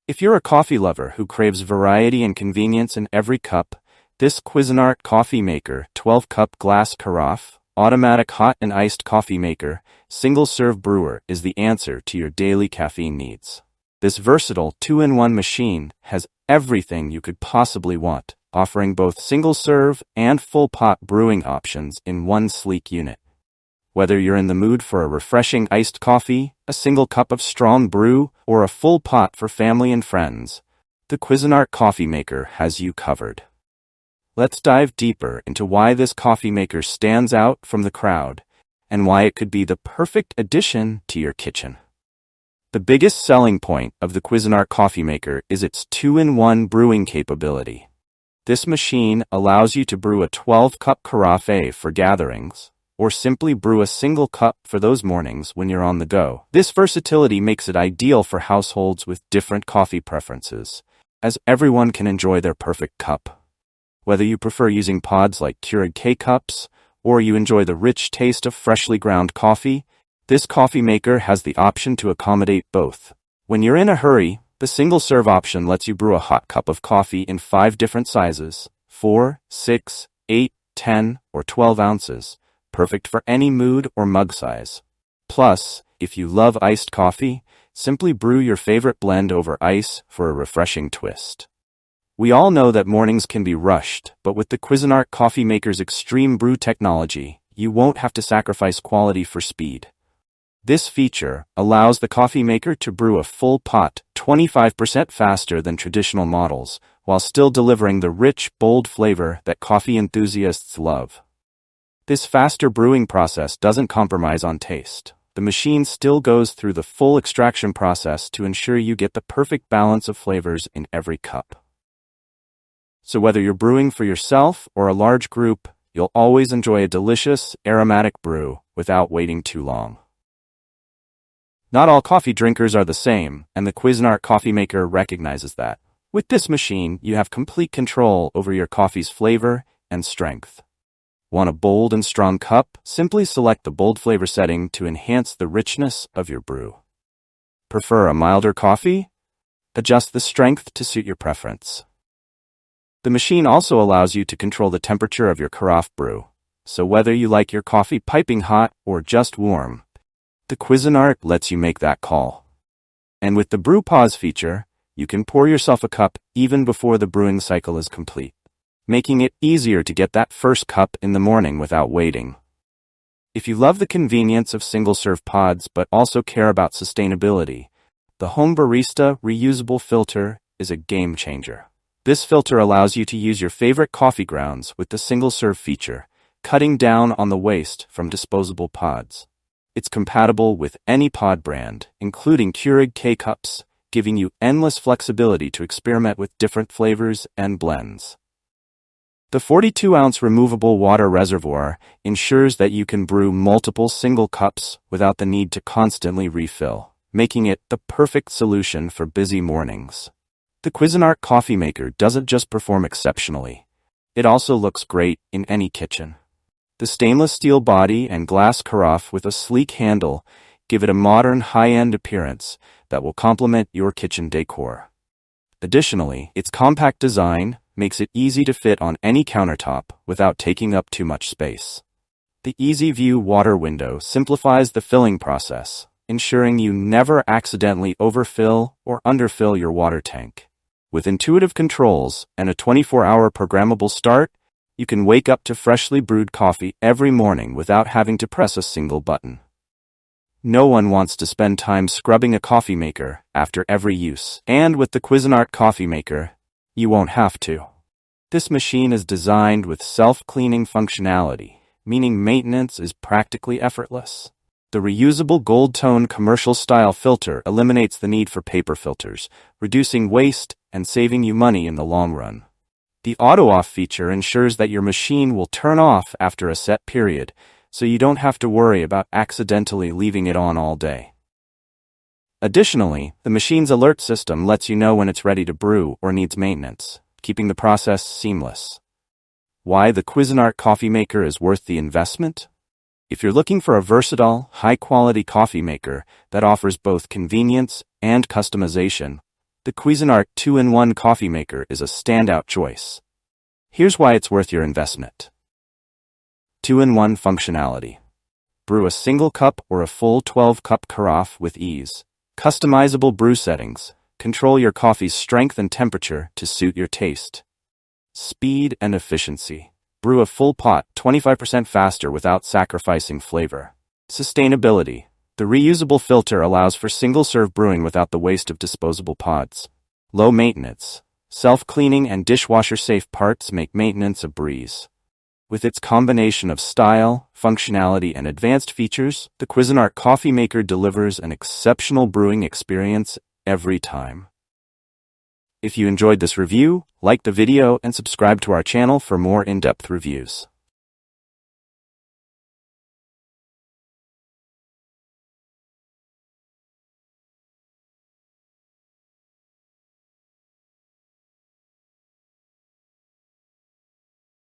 If you're a coffee lover who craves variety and convenience in every cup, this Cuisinart Coffee Maker 12-cup glass carafe, automatic hot and iced coffee maker, single-serve brewer is the answer to your daily caffeine needs. This versatile 2-in-1 machine has everything you could possibly want, offering both single-serve and full-pot brewing options in one sleek unit. Whether you're in the mood for a refreshing iced coffee, a single cup of strong brew, or a full pot for family and friends, the Cuisinart Coffee Maker has you covered. Let's dive deeper into why this coffee maker stands out from the crowd and why it could be the perfect addition to your kitchen. The biggest selling point of the Cuisinart Coffee Maker is its 2-in-1 brewing capability. This machine allows you to brew a 12-cup carafe for gatherings, or simply brew a single cup for those mornings when you're on the go. This versatility makes it ideal for households with different coffee preferences, as everyone can enjoy their perfect cup. Whether you prefer using pods like Keurig K-Cups, or you enjoy the rich taste of freshly ground coffee, this coffee maker has the option to accommodate both. When you're in a hurry, the single-serve option lets you brew a hot cup of coffee in 5 different sizes, 4, 6, 8, 10, or 12 ounces, perfect for any mood or mug size. Plus, if you love iced coffee, simply brew your favorite blend over ice for a refreshing twist. We all know that mornings can be rushed, but with the Cuisinart Coffee Maker's Extreme Brew technology, you won't have to sacrifice quality for speed. This feature allows the coffee maker to brew a full pot 25% faster than traditional models, while still delivering the rich, bold flavor that coffee enthusiasts love. This faster brewing process doesn't compromise on taste. The machine still goes through the full extraction process to ensure you get the perfect balance of flavors in every cup. So whether you're brewing for yourself or a large group, you'll always enjoy a delicious, aromatic brew without waiting too long. Not all coffee drinkers are the same, and the Cuisinart Coffee Maker recognizes that. With this machine, you have complete control over your coffee's flavor and strength. Want a bold and strong cup? Simply select the bold flavor setting to enhance the richness of your brew. Prefer a milder coffee? Adjust the strength to suit your preference. The machine also allows you to control the temperature of your carafe brew, so whether you like your coffee piping hot or just warm, the Cuisinart lets you make that call. And with the Brew Pause feature, you can pour yourself a cup even before the brewing cycle is complete, making it easier to get that first cup in the morning without waiting. If you love the convenience of single-serve pods but also care about sustainability, the HomeBarista reusable filter is a game changer. This filter allows you to use your favorite coffee grounds with the single-serve feature, cutting down on the waste from disposable pods. It's compatible with any pod brand, including Keurig K-Cups, giving you endless flexibility to experiment with different flavors and blends. The 42-ounce removable water reservoir ensures that you can brew multiple single cups without the need to constantly refill, making it the perfect solution for busy mornings. The Cuisinart Coffee Maker doesn't just perform exceptionally, it also looks great in any kitchen. The stainless steel body and glass carafe with a sleek handle give it a modern, high-end appearance that will complement your kitchen decor. Additionally, its compact design makes it easy to fit on any countertop without taking up too much space. The Easy View water window simplifies the filling process, ensuring you never accidentally overfill or underfill your water tank. With intuitive controls and a 24-hour programmable start, you can wake up to freshly brewed coffee every morning without having to press a single button. No one wants to spend time scrubbing a coffee maker after every use, and with the Cuisinart Coffee Maker, you won't have to. This machine is designed with self-cleaning functionality, meaning maintenance is practically effortless. The reusable gold-tone commercial-style filter eliminates the need for paper filters, reducing waste and saving you money in the long run. The auto-off feature ensures that your machine will turn off after a set period, so you don't have to worry about accidentally leaving it on all day. Additionally, the machine's alert system lets you know when it's ready to brew or needs maintenance, keeping the process seamless. Why the Cuisinart Coffee Maker is worth the investment? If you're looking for a versatile, high-quality coffee maker that offers both convenience and customization, the Cuisinart 2-in-1 Coffee Maker is a standout choice. Here's why it's worth your investment. 2-in-1 functionality. Brew a single cup or a full 12-cup carafe with ease. Customizable brew settings. Control your coffee's strength and temperature to suit your taste. Speed and efficiency. Brew a full pot 25% faster without sacrificing flavor. Sustainability. The reusable filter allows for single-serve brewing without the waste of disposable pods. Low maintenance. Self-cleaning and dishwasher-safe parts make maintenance a breeze. With its combination of style, functionality, and advanced features, the Cuisinart Coffee Maker delivers an exceptional brewing experience every time. If you enjoyed this review, like the video and subscribe to our channel for more in-depth reviews.